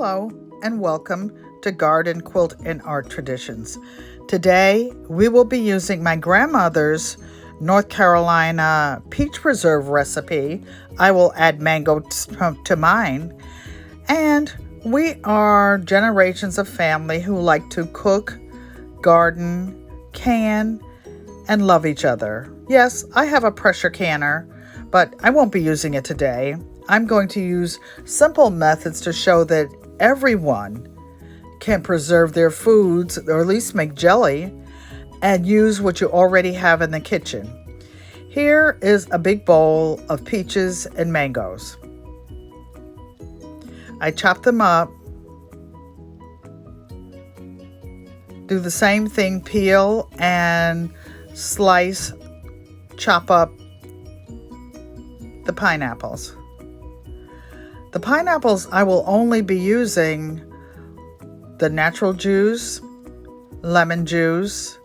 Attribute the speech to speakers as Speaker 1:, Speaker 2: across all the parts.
Speaker 1: Hello and welcome to Garden, Quilt, and Art Traditions. Today we will be using my grandmother's North Carolina peach preserve recipe. I will add mango to mine. And we are generations of family who like to cook, garden, can, and love each other. Yes, I have a pressure canner, but I won't be using it today. I'm going to use simple methods to show that everyone can preserve their foods, or at least make jelly, and use what you already have in the kitchen. Here is a big bowl of peaches and mangoes. I chop them up. Do the same thing, peel and slice, chop up the pineapples. The pineapples, I will only be using the natural juice, lemon juice,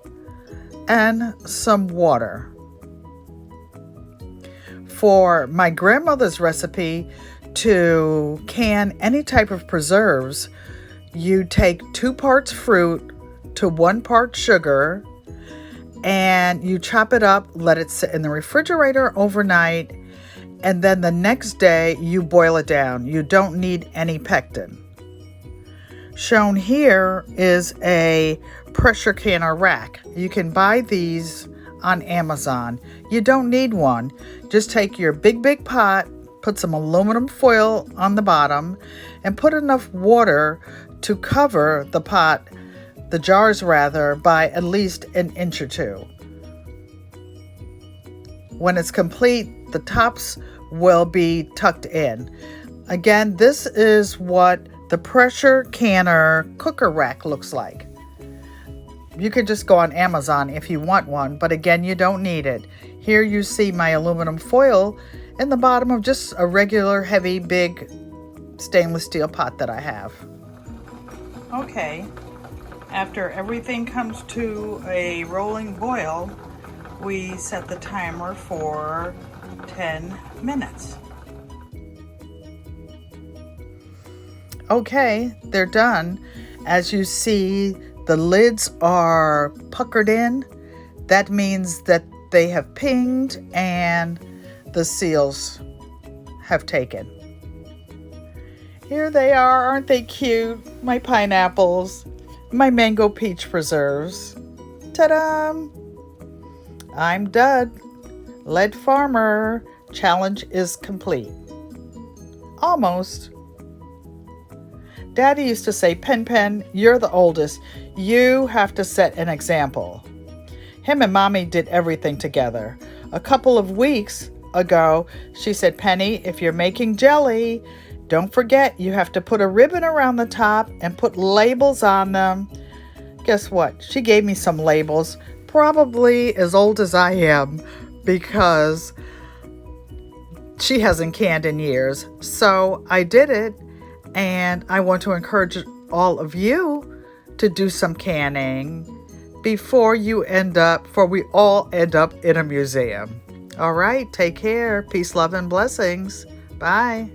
Speaker 1: and some water. For my grandmother's recipe to can any type of preserves, you take 2 parts fruit to 1 part sugar, and you chop it up, let it sit in the refrigerator overnight, and then the next day you boil it down. You don't need any pectin. Shown here is a pressure canner rack. You can buy these on Amazon. You don't need one. Just take your big pot, put some aluminum foil on the bottom, and put enough water to cover the pot, the jars rather, by at least 1 inch or 2. When it's complete, the tops will be tucked in. Again, this is what the pressure canner cooker rack looks like. You could just go on Amazon if you want one, but again, you don't need it. Here you see my aluminum foil in the bottom of just a regular heavy big stainless steel pot that I have. Okay, after everything comes to a rolling boil, we set the timer for 10 minutes. Okay, they're done. As you see, the lids are puckered in. That means that they have pinged and the seals have taken. Here they are, aren't they cute? My pineapples, my mango peach preserves. Ta-da! I'm done. Lead Farmer challenge is complete. Almost. Daddy used to say, Pen, you're the oldest. You have to set an example. Him and Mommy did everything together. A couple of weeks ago, she said, Penny, if you're making jelly, don't forget you have to put a ribbon around the top and put labels on them. Guess what? She gave me some labels, probably as old as I am, because she hasn't canned in years. So I did it, and I want to encourage all of you to do some canning before we all end up in a museum. All right, take care. Peace, love, and blessings. Bye.